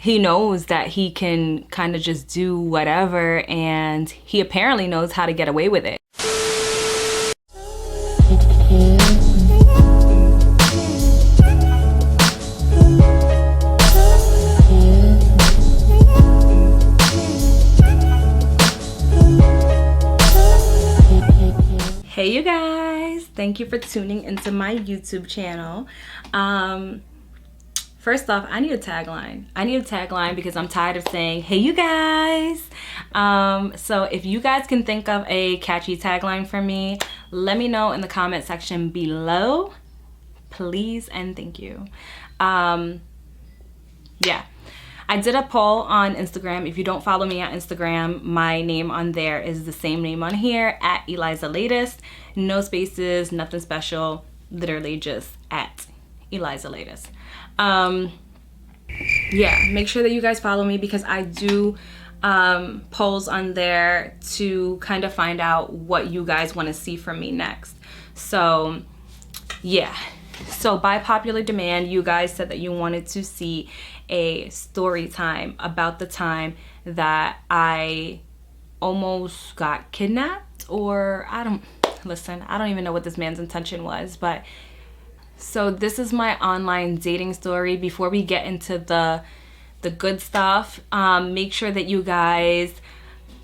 he knows that he can kind of just do whatever, and he apparently knows how to get away with it. Hey you guys, thank you for tuning into my YouTube channel. First off, I need a tagline. I need a tagline because I'm tired of saying, hey you guys. So if you guys can think of a catchy tagline for me, let me know in the comment section below, please and thank you. Yeah. I did a poll on Instagram. If you don't follow me on Instagram, my name on there is the same name on here, at ElizaLatest. No spaces, nothing special, literally just at ElizaLatest. Yeah, make sure that you guys follow me because I do polls on there to kind of find out what you guys want to see from me next. So yeah, so by popular demand, you guys said that you wanted to see a story time about the time that I almost got kidnapped, or I don't even know what this man's intention was. But so this is my online dating story. Before we get into the good stuff, make sure that you guys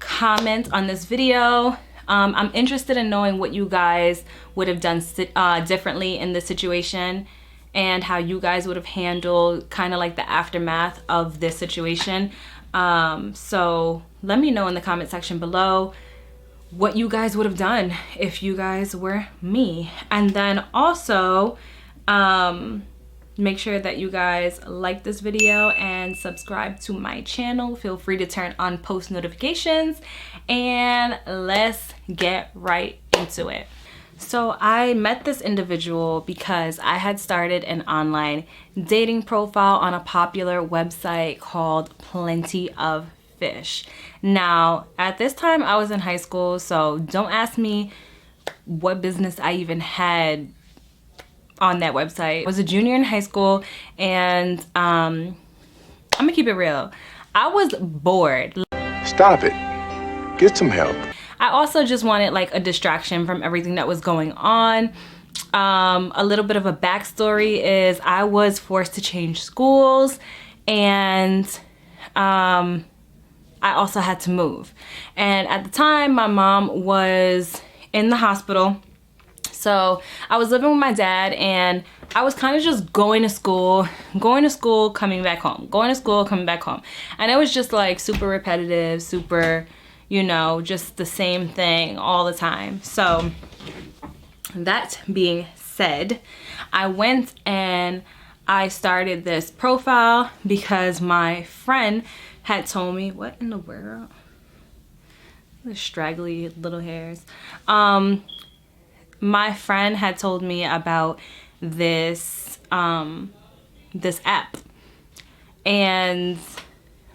comment on this video. I'm interested in knowing what you guys would have done differently in this situation, and how you guys would have handled kind of like the aftermath of this situation. So let me know in the comment section below what you guys would have done if you guys were me. And then also make sure that you guys like this video and subscribe to my channel. Feel free to turn on post notifications, and let's get right into it. So I met this individual because I had started an online dating profile on a popular website called Plenty of Fish. Now, at this time I was in high school, so don't ask me what business I even had on that website. I was a junior in high school, and I'm gonna keep it real. I was bored. Stop it. Get some help. I also just wanted like a distraction from everything that was going on. A little bit of a backstory is I was forced to change schools, and I also had to move. And at the time, my mom was in the hospital. So I was living with my dad, and I was kind of just going to school, coming back home, going to school, coming back home. And it was just like super repetitive, super, you know, just the same thing all the time. So that being said, I went and I started this profile because my friend had told me, what in the world? The straggly little hairs. My friend had told me about this this app, and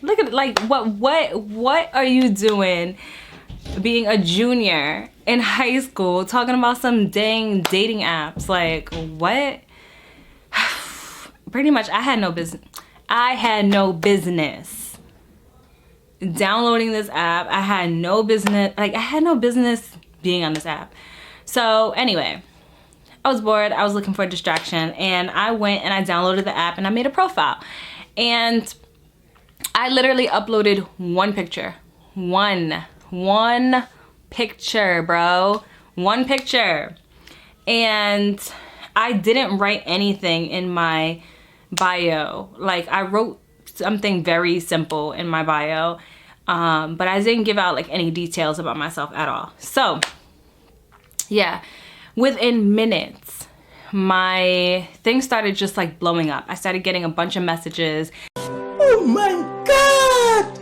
look at it, like what are you doing being a junior in high school talking about some dang dating apps? Like what? Pretty much I had no business downloading this app. I had no business being on this app. So anyway, I was bored, I was looking for a distraction, and I went and I downloaded the app and I made a profile. And I literally uploaded one picture. One picture, bro. One picture. And I didn't write anything in my bio. Like, I wrote something very simple in my bio, but I didn't give out like any details about myself at all. So yeah, within minutes, my thing started just like blowing up. I started getting a bunch of messages. Oh my God!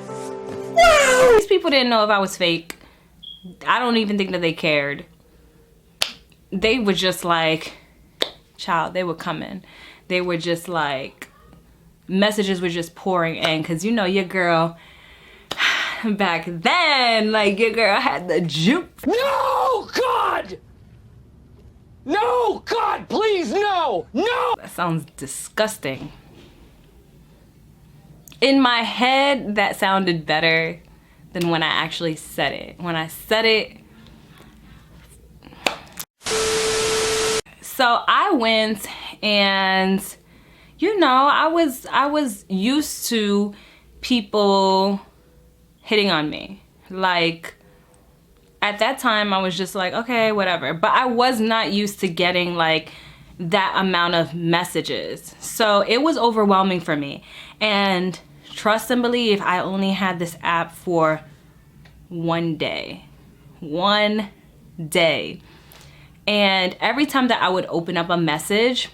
Wow! These people didn't know if I was fake. I don't even think that they cared. They were just like, child, they were coming. They were just like, messages were just pouring in, because you know your girl back then, like your girl had the juice. No, God! No, God, please, no! No! That sounds disgusting. in my head, that sounded better than when I actually said it. When I said it, so I went and, you know, I was used to people hitting on me. Like, at that time, I was just like, okay, whatever. But I was not used to getting like that amount of messages. So it was overwhelming for me. And trust and believe, I only had this app for one day. One day. And every time that I would open up a message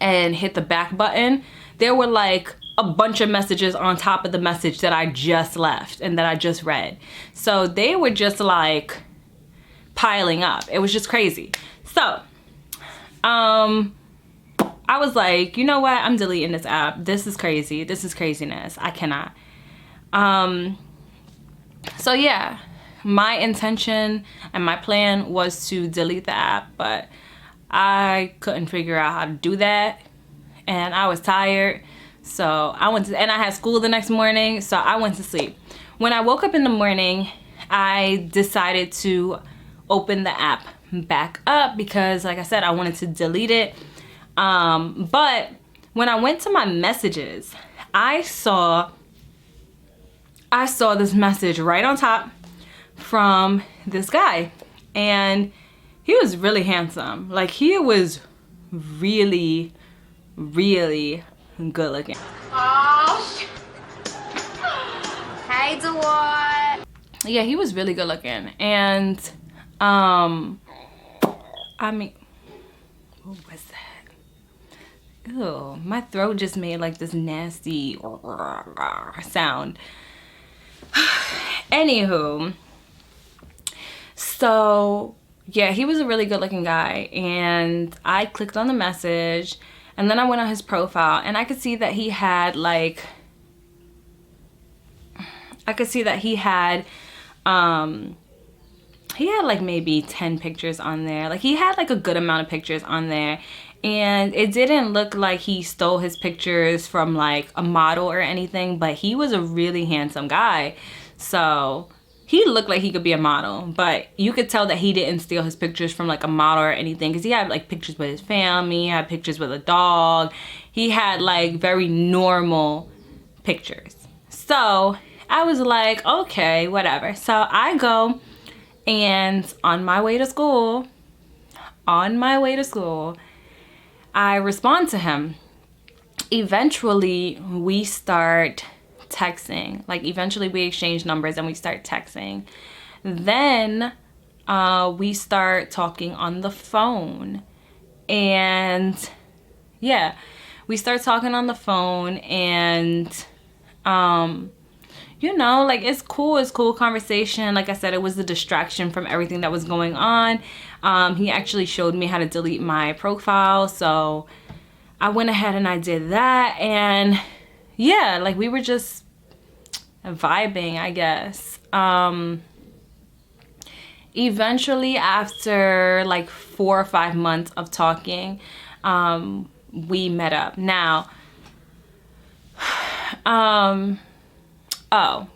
and hit the back button, there were like a bunch of messages on top of the message that I just left and that I just read. So they were just like piling up. It was just crazy. So I was like, you know what? I'm deleting this app. This is crazy. This is craziness. I cannot. So yeah, my intention and my plan was to delete the app, but I couldn't figure out how to do that. And I was tired. So I went to, and I had school the next morning, so I went to sleep. When I woke up in the morning, I decided to open the app back up because, like I said, I wanted to delete it. But when I went to my messages, I saw this message right on top from this guy, and he was really handsome. Like, he was really, really good looking. Oh, hey, Dewar. Yeah, he was really good looking. And I mean, what was that? Ew, my throat just made like this nasty sound. Anywho, so yeah, he was a really good looking guy, and I clicked on the message. And then I went on his profile, and I could see that he had like, like maybe 10 pictures on there. Like, he had like a good amount of pictures on there, and it didn't look like he stole his pictures from like a model or anything, but he was a really handsome guy. So he looked like he could be a model, but you could tell that he didn't steal his pictures from like a model or anything, because he had like pictures with his family, he had pictures with a dog, he had like very normal pictures. So I was like, okay, whatever. So I go, and on my way to school, I respond to him. Eventually we start texting. Like, eventually we exchange numbers and we start texting. Then we start talking on the phone, and yeah, we start talking on the phone, and you know, like, it's cool conversation. Like I said, it was a distraction from everything that was going on. He actually showed me how to delete my profile, so I went ahead and I did that, and yeah, like, we were just vibing, I guess. Eventually, after like 4 or 5 months of talking, we met up. Now, oh,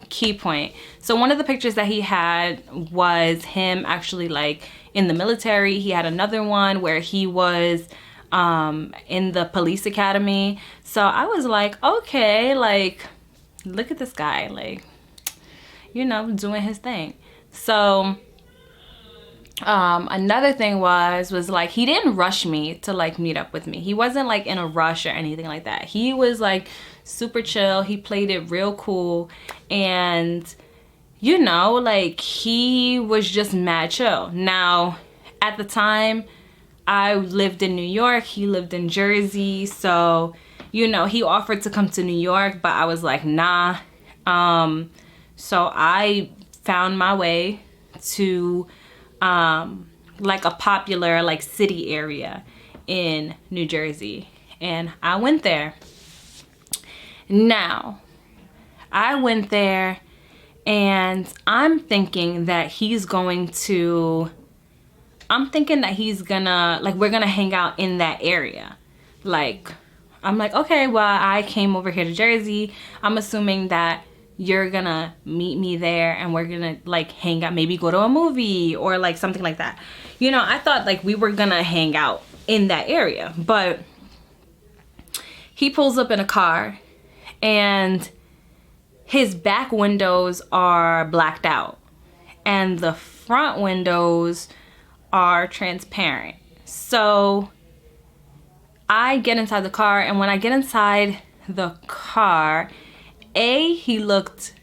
key point. So one of the pictures that he had was him actually like in the military. He had another one where he was in the police academy. So I was like, okay, like, look at this guy, like, you know, doing his thing. So another thing was like, he didn't rush me to like meet up with me. He wasn't like in a rush or anything like that. He was like super chill. He played it real cool, and you know, like, he was just mad chill. Now, at the time, I lived in New York, he lived in Jersey, so you know, he offered to come to New York, but I was like, nah. So I found my way to like a popular like city area in New Jersey, and I went there. Now, I went there, and I'm thinking that he's gonna, like, we're gonna hang out in that area. Like, I'm like, okay, well, I came over here to Jersey. I'm assuming that you're gonna meet me there and we're gonna like hang out, maybe go to a movie or like something like that. You know, I thought like we were gonna hang out in that area, but he pulls up in a car and his back windows are blacked out and the front windows are transparent. So I get inside the car, and when I get inside the car, he looked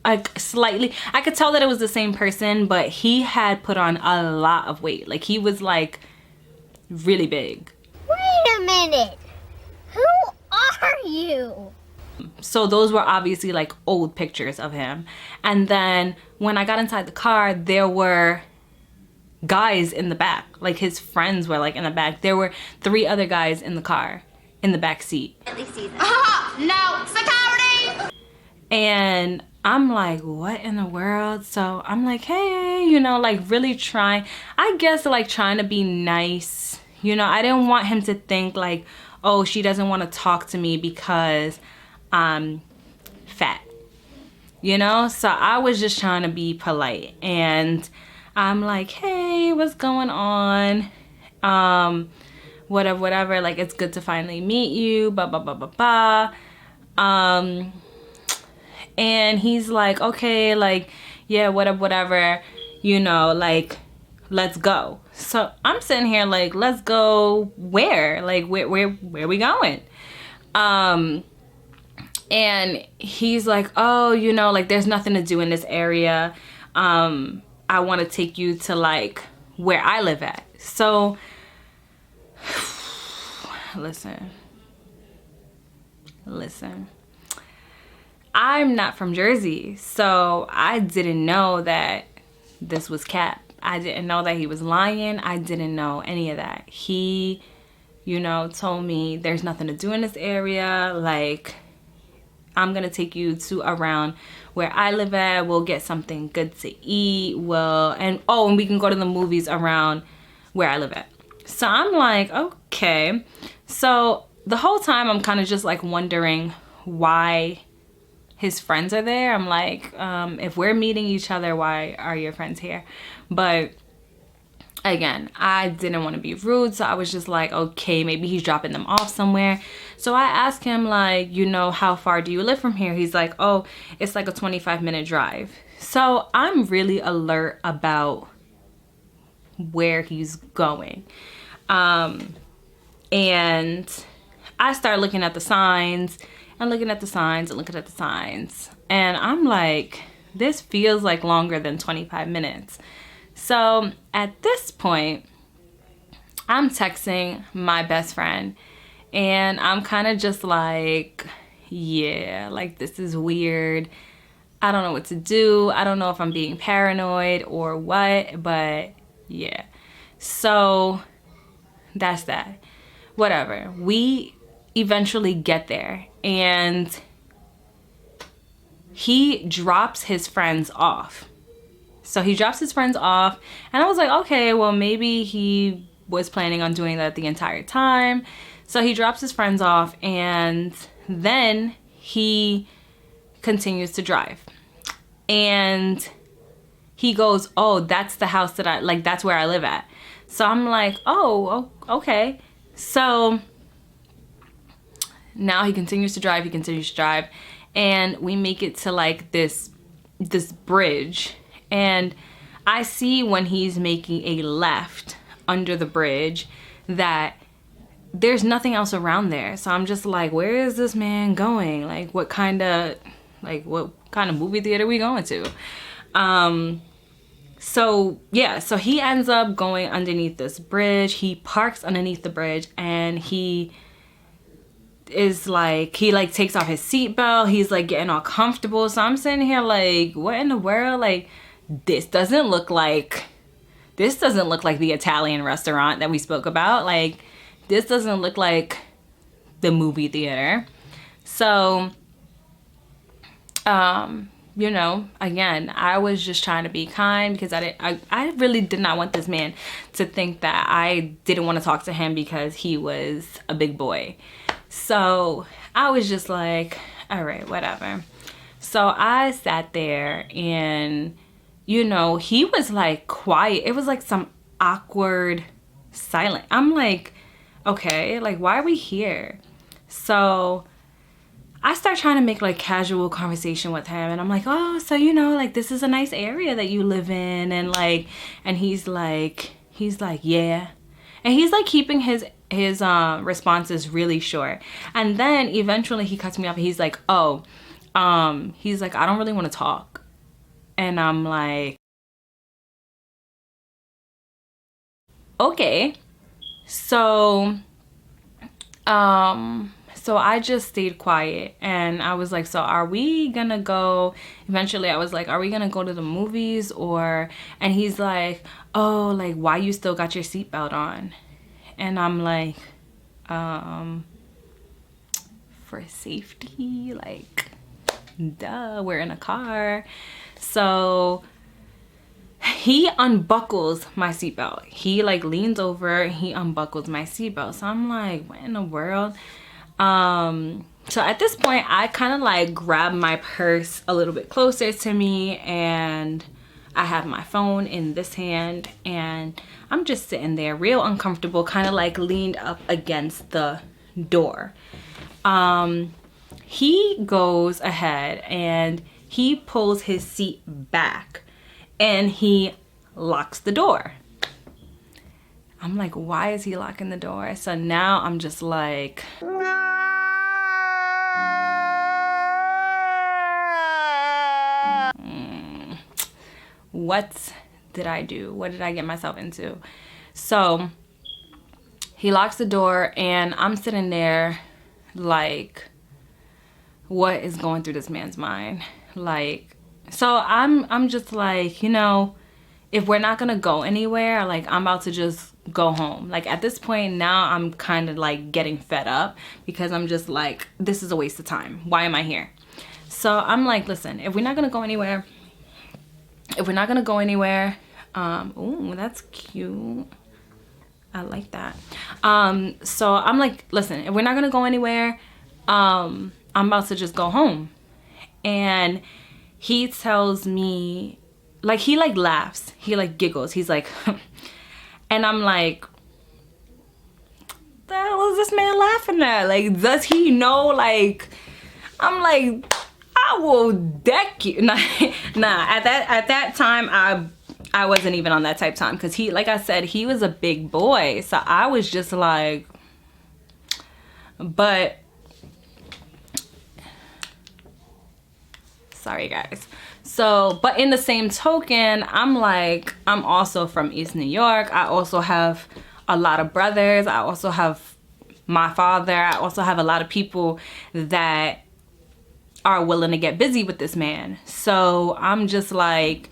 like slightly, I could tell that it was the same person, but he had put on a lot of weight. Like he was like really big. Wait a minute. Who are you? So those were obviously like old pictures of him. And then when I got inside the car, there were guys in the back. Like his friends were like in the back. There were 3 other guys in the car in the back seat. No, security! And I'm like, what in the world? So I'm like, hey, you know, like really trying, I guess like trying to be nice. You know, I didn't want him to think like, oh, she doesn't want to talk to me because I'm fat. You know? So I was just trying to be polite. And I'm like, hey, what's going on? Whatever, like, it's good to finally meet you, blah, blah, blah, blah, blah. And he's like, okay, like, yeah, whatever, you know, like, let's go. So I'm sitting here like, let's go where? Like, where we going? And he's like, oh, you know, like, there's nothing to do in this area. I want to take you to like where I live at. So listen, I'm not from Jersey, so I didn't know that this was cap. I didn't know that he was lying. I didn't know any of that. He, you know, told me there's nothing to do in this area. Like, I'm gonna take you to around where I live at. We'll get something good to eat. And we can go to the movies around where I live at. So I'm like, okay. So the whole time I'm kind of just like wondering why his friends are there. I'm like, if we're meeting each other, why are your friends here? But again, I didn't want to be rude, so I was just like, okay, maybe he's dropping them off somewhere. So I asked him, like, you know, how far do you live from here? He's like, oh, it's like a 25-minute drive. So I'm really alert about where he's going. And I start looking at the signs and looking at the signs and looking at the signs. And I'm like, this feels like longer than 25 minutes. So at this point, I'm texting my best friend and I'm kind of just like, yeah, like this is weird. I don't know what to do. I don't know if I'm being paranoid or what, but yeah. So that's that. Whatever. We eventually get there and he drops his friends off. So he drops his friends off and I was like, okay, well, maybe he was planning on doing that the entire time. So he drops his friends off and then he continues to drive. And he goes, oh, that's the house that that's where I live at. So I'm like, oh, okay. So now he continues to drive, and we make it to like this bridge. And I see when he's making a left under the bridge that there's nothing else around there. So I'm just like, where is this man going? Like, what kind of movie theater are we going to? So yeah, so he ends up going underneath this bridge. He parks underneath the bridge and he is like, he like takes off his seatbelt. He's like getting all comfortable. So I'm sitting here like, what in the world? Like, this doesn't look like the Italian restaurant that we spoke about. Like, this doesn't look like the movie theater. So you know, again, I was just trying to be kind because I really did not want this man to think that I didn't want to talk to him because he was a big boy. So I was just like, all right, whatever. So I sat there and, you know, he was like quiet. It was like some awkward silence. I'm like, okay, like, why are we here? So I start trying to make like casual conversation with him, and I'm like, oh, so, you know, like, this is a nice area that you live in, and like, and he's like, yeah. And he's like keeping his responses really short. And then eventually he cuts me off and he's like, oh, he's like, I don't really want to talk. And I'm like, okay. So I just stayed quiet, and I was like, so are we gonna go? Eventually I was like, are we gonna go to the movies? Or, and he's like, oh, like, why you still got your seatbelt on? And I'm like, for safety, like, duh, we're in a car. So he unbuckles my seatbelt. He like leans over, he unbuckles my seatbelt. So I'm like, what in the world? So at this point, I kind of like grab my purse a little bit closer to me, and I have my phone in this hand, and I'm just sitting there real uncomfortable, kind of like leaned up against the door. He goes ahead and he pulls his seat back and he locks the door. I'm like, why is he locking the door? So now I'm just like, what did I do? What did I get myself into? So he locks the door, and I'm sitting there like, what is going through this man's mind? Like, so I'm just like, you know, if we're not gonna go anywhere, like, I'm about to just go home. Like, at this point now, I'm kind of like getting fed up because I'm just like, this is a waste of time. Why am I here? So I'm like, listen, if we're not gonna go anywhere, ooh, that's cute. I like that. So I'm like, listen, if we're not gonna go anywhere, I'm about to just go home. And he tells me, like, he like laughs, he like giggles, he's like, and I'm like, the hell is this man laughing at? Like, does he know? Like, I'm like, I will deck you. Nah, at that time, I wasn't even on that type time, because he, like I said, he was a big boy. So I was just like, but sorry guys. So, but in the same token, I'm like, I'm also from East New York. I also have a lot of brothers. I also have my father. I also have a lot of people that are willing to get busy with this man. So I'm just like,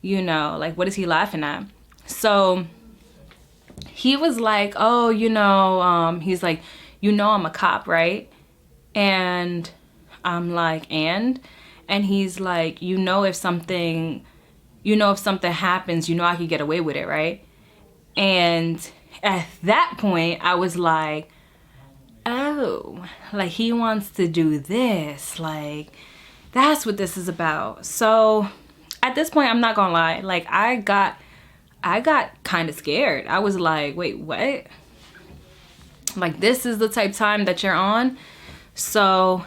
you know, like, what is he laughing at? So he was like, oh, you know, he's like, you know, I'm a cop, right? And I'm like, and he's like, you know, if something happens, you know, I could get away with it, right? And at that point, I was like, oh, like, he wants to do this. Like, that's what this is about. So at this point, I'm not gonna lie, like, I got kind of scared. I was like, wait, what? Like, this is the type of time that you're on? So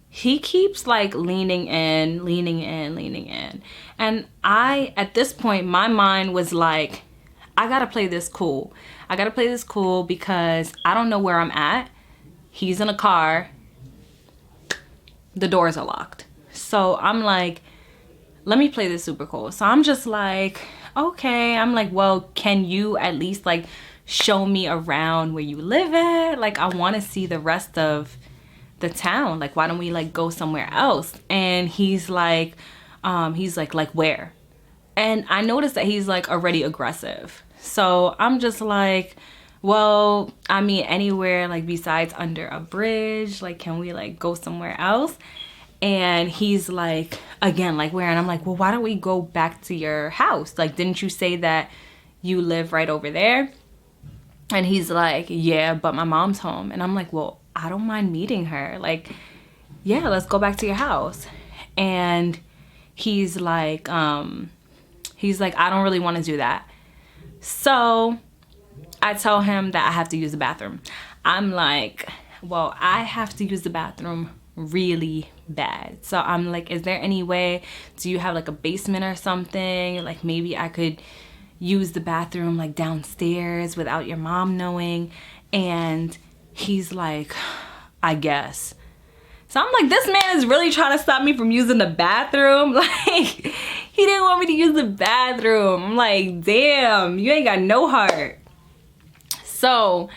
he keeps like leaning in. And at this point, my mind was like, I gotta play this cool. Because I don't know where I'm at. He's in a car. The doors are locked. So I'm like, let me play this super cool. So I'm just like, okay. I'm like, well, can you at least like show me around where you live at? Like, I want to see the rest of the town. Like, why don't we like go somewhere else? And he's like where? And I noticed that he's like already aggressive. So I'm just like, well, I mean, anywhere like besides under a bridge. Like, can we like go somewhere else? And he's like, again, like, where? And I'm like, well, why don't we go back to your house? Like, didn't you say that you live right over there? And he's like, yeah, but my mom's home. And I'm like, well, I don't mind meeting her. Like, yeah, let's go back to your house. And he's like, I don't really want to do that. So I tell him that I have to use the bathroom. I'm like, well, I have to use the bathroom really bad. So I'm like, is there any way, do you have like a basement or something? Like maybe I could use the bathroom like downstairs without your mom knowing. And he's like, I guess. So I'm like, this man is really trying to stop me from using the bathroom. Like, he didn't want me to use the bathroom. I'm like, damn, you ain't got no heart. So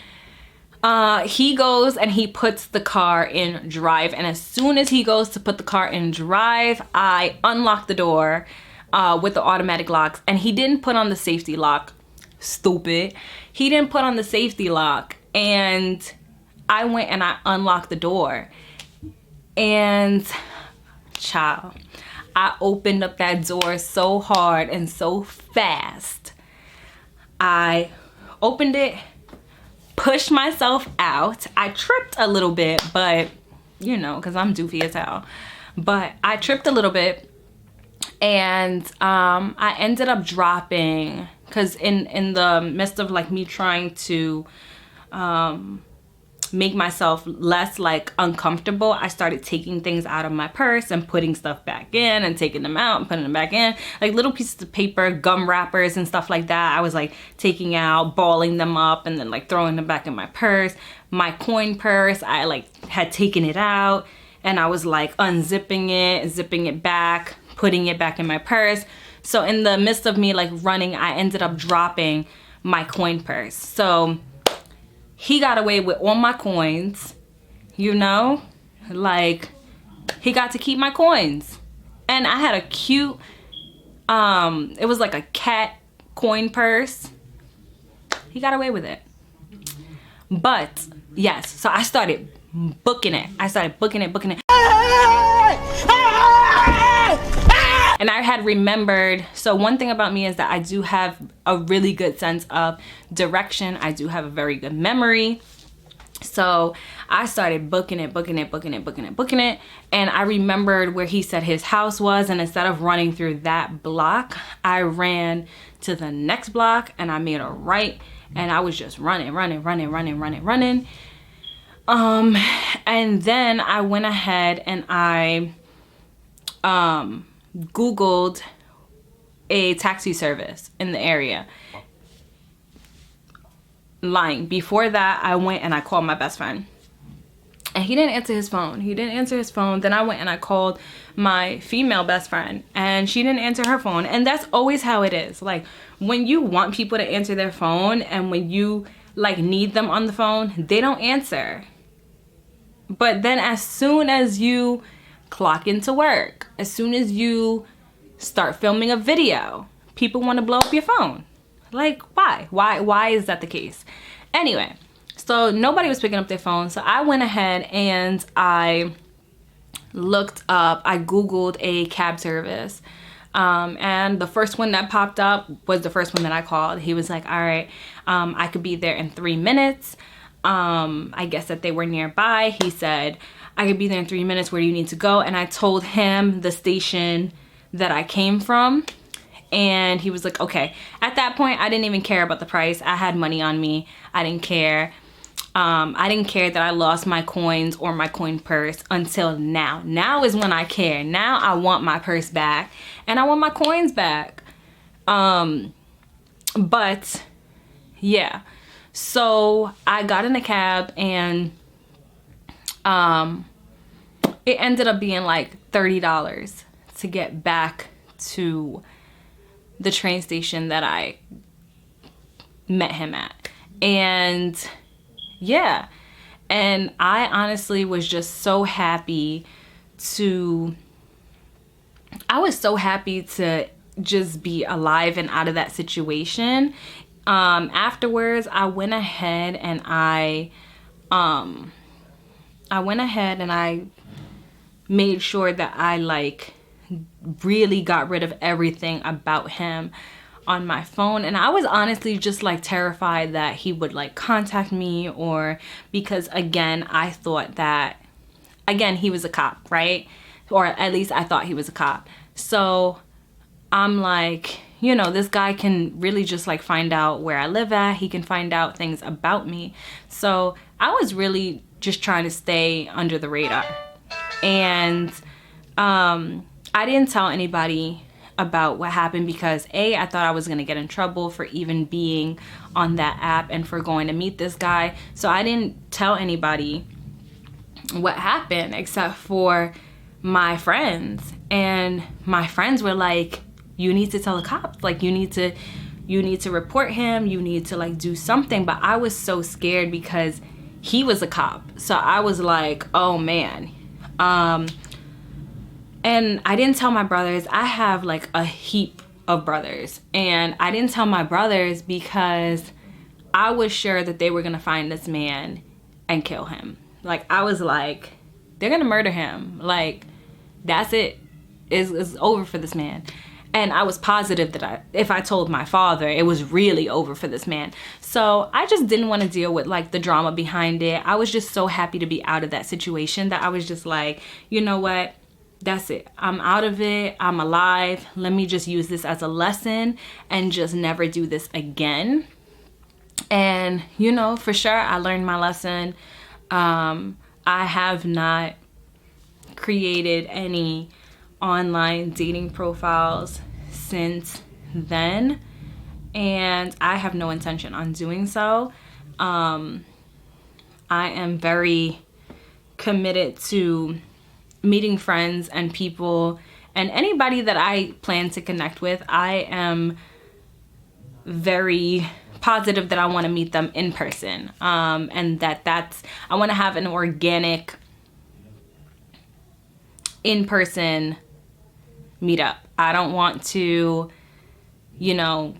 he goes and he puts the car in drive. And as soon as he goes to put the car in drive, I unlock the door with the automatic locks. And he didn't put on the safety lock. Stupid. He didn't put on the safety lock. And I went and I unlocked the door. And child, I opened up that door so hard and so fast. I opened it, pushed myself out. I tripped a little bit, but you know, because I'm doofy as hell. But I tripped a little bit, and I ended up dropping, because in the midst of like me trying to make myself less like uncomfortable, I started taking things out of my purse and putting stuff back in and taking them out and putting them back in, like little pieces of paper, gum wrappers and stuff like that. I was like taking out, balling them up, and then like throwing them back in my purse. My coin purse, I like had taken it out and I was like unzipping it, zipping it back, putting it back in my purse. So in the midst of me like running, I ended up dropping my coin purse. So he got away with all my coins, you know, like he got to keep my coins. And I had a cute, it was like a cat coin purse. He got away with it. But yes, so I started booking it. And I had remembered, so one thing about me is that I do have a really good sense of direction. I do have a very good memory. So I started booking it. And I remembered where he said his house was. And instead of running through that block, I ran to the next block and I made a right. And I was just running. And then I went ahead and I Googled a taxi service in the area. Lying. Before that, I went and I called my best friend. And he didn't answer his phone. Then I went and I called my female best friend. And she didn't answer her phone. And that's always how it is. Like, when you want people to answer their phone and when you, like, need them on the phone, they don't answer. But then as soon as you clock into work, as soon as you start filming a video, people want to blow up your phone. Like, why is that the case? Anyway, so nobody was picking up their phone. So I went ahead and I looked up, I Googled a cab service. And the first one that popped up was the first one that I called. He was like, all right, I could be there in 3 minutes. I guess that they were nearby. He said, I could be there in 3 minutes. Where do you need to go? And I told him the station that I came from. And he was like, okay. At that point, I didn't even care about the price. I had money on me. I didn't care. I didn't care that I lost my coins or my coin purse until now. Now is when I care. Now I want my purse back and I want my coins back. But yeah. So I got in a cab and it ended up being like $30 to get back to the train station that I met him at. And yeah, and I honestly was just so happy to, I was so happy to just be alive and out of that situation. Afterwards, I went ahead and I made sure that I like really got rid of everything about him on my phone. And I was honestly just like terrified that he would like contact me, or because again, I thought that, again, he was a cop, right? Or at least I thought he was a cop. So I'm like, you know, this guy can really just like find out where I live at. He can find out things about me. So I was really just trying to stay under the radar. And I didn't tell anybody about what happened because I thought I was going to get in trouble for even being on that app and for going to meet this guy. So I didn't tell anybody what happened except for my friends. And my friends were like, you need to tell the cops, like you need to report him, you need to like do something. But I was so scared because he was a cop. So I was like, oh man. And I didn't tell my brothers. I have like a heap of brothers, and I didn't tell my brothers because I was sure that they were gonna find this man and kill him. Like I was like, they're gonna murder him. Like that's it. It's over for this man. And I was positive that if I told my father, it was really over for this man. So I just didn't want to deal with like the drama behind it. I was just so happy to be out of that situation that I was just like, you know what? That's it. I'm out of it. I'm alive. Let me just use this as a lesson and just never do this again. And, you know, for sure, I learned my lesson. I have not created any online dating profiles since then, and I have no intention on doing so. I am very committed to meeting friends and people and anybody that I plan to connect with. I am very positive that I want to meet them in person, and I want to have an organic in-person meetup. I don't want to, you know,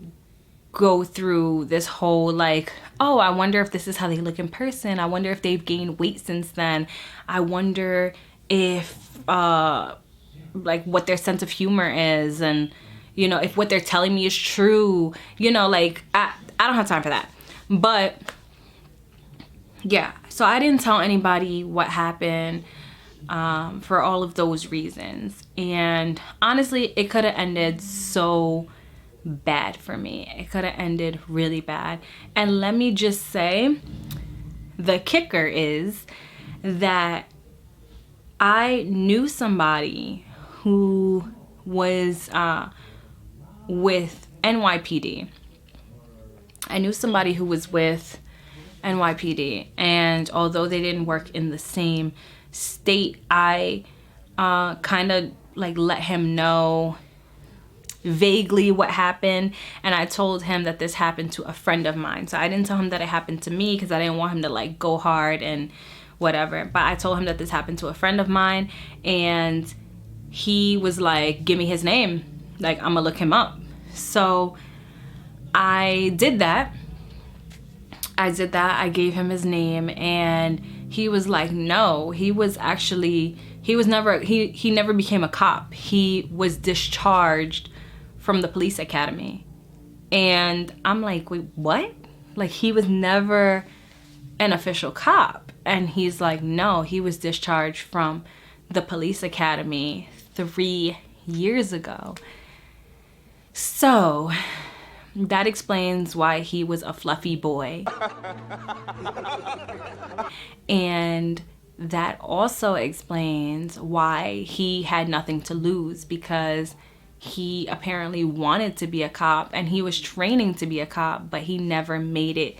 go through this whole like, oh, I wonder if this is how they look in person. I wonder if they've gained weight since then. I wonder if like what their sense of humor is, and you know, if what they're telling me is true. You know, like I don't have time for that. But yeah, so I didn't tell anybody what happened for all of those reasons. And honestly, it could have ended so bad for me. It could have ended really bad. And let me just say, the kicker is that I knew somebody who was with NYPD. I knew somebody who was with NYPD, and although they didn't work in the same state, I kind of like let him know vaguely what happened, and I told him that this happened to a friend of mine. So I didn't tell him that it happened to me because I didn't want him to like go hard and whatever, but I told him that this happened to a friend of mine, and he was like, give me his name, like I'm gonna look him up. So I did that. I gave him his name, and he was like, no, he never became a cop. He was discharged from the police academy. And I'm like, wait, what? Like, he was never an official cop. And he's like, no, he was discharged from the police academy 3 years ago. So that explains why he was a fluffy boy. And that also explains why he had nothing to lose, because he apparently wanted to be a cop and he was training to be a cop, but he never made it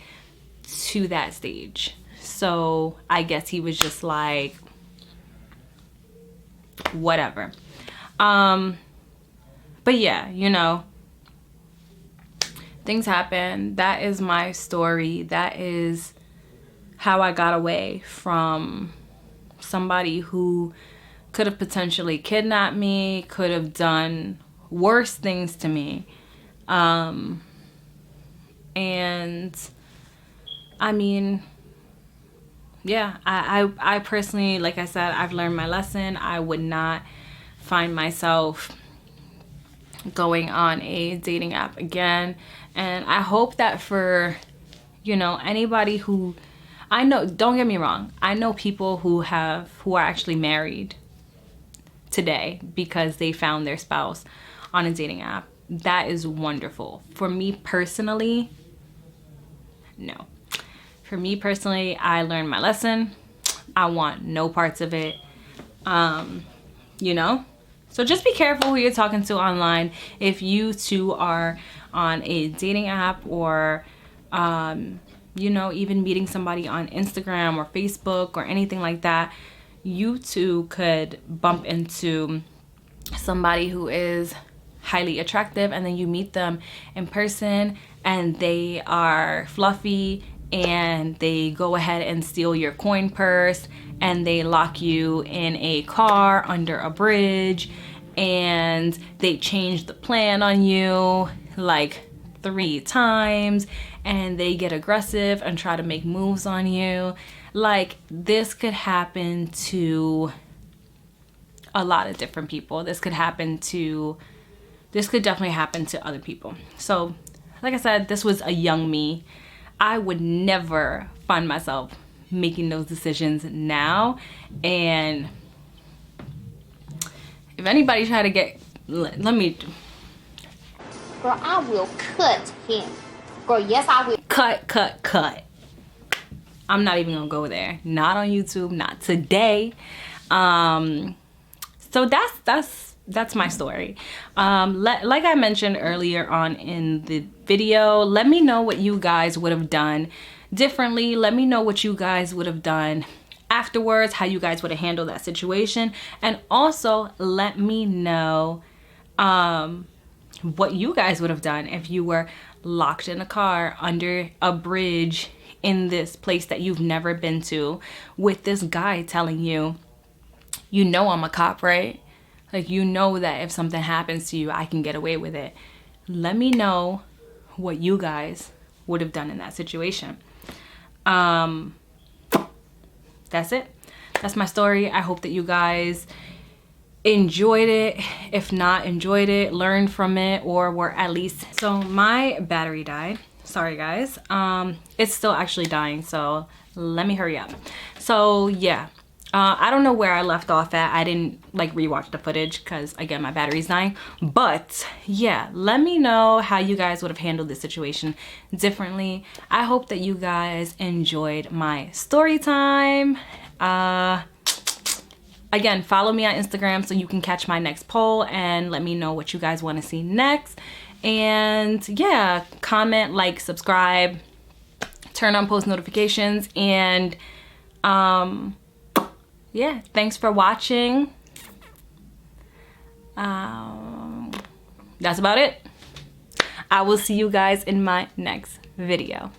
to that stage. So I guess he was just like, whatever. But yeah, you know, things happen. That is my story. That is how I got away from somebody who could have potentially kidnapped me, could have done worse things to me. And I mean, yeah, I personally, like I said, I've learned my lesson. I would not find myself going on a dating app again. And I hope that for, you know, anybody who, I know, don't get me wrong, I know people who are actually married today because they found their spouse on a dating app. That is wonderful. For me personally, no. For me personally, I learned my lesson. I want no parts of it. You know? So just be careful who you're talking to online. If you two are on a dating app or, you know, even meeting somebody on Instagram or Facebook or anything like that, you two could bump into somebody who is highly attractive, and then you meet them in person and they are fluffy and they go ahead and steal your coin purse and they lock you in a car under a bridge and they change the plan on you like 3 times and they get aggressive and try to make moves on you. Like, this could happen to a lot of different people. This could definitely happen to other people. So like I said, this was a young me. I would never find myself making those decisions now. And if anybody try to get, let me. Girl, I will cut him. Girl, yes, I will. Cut. I'm not even gonna go there. Not on YouTube, not today. So that's my story. Like I mentioned earlier on in the video, let me know what you guys would have done differently. Let me know what you guys would have done afterwards, how you guys would have handled that situation. And also let me know what you guys would have done if you were locked in a car under a bridge in this place that you've never been to with this guy telling you, you know, I'm a cop, right? Like, you know that if something happens to you, I can get away with it. Let me know what you guys would have done in that situation. That's it. That's my story. I hope that you guys enjoyed it. If not enjoyed it, learned from it, or were at least... So my battery died. Sorry, guys. It's still actually dying, so let me hurry up. So yeah. I don't know where I left off at. I didn't like rewatch the footage because, again, my battery's dying. But yeah, let me know how you guys would have handled this situation differently. I hope that you guys enjoyed my story time. Again, follow me on Instagram so you can catch my next poll and let me know what you guys want to see next. And yeah, comment, like, subscribe, turn on post notifications, and yeah, thanks for watching. That's about it. I will see you guys in my next video.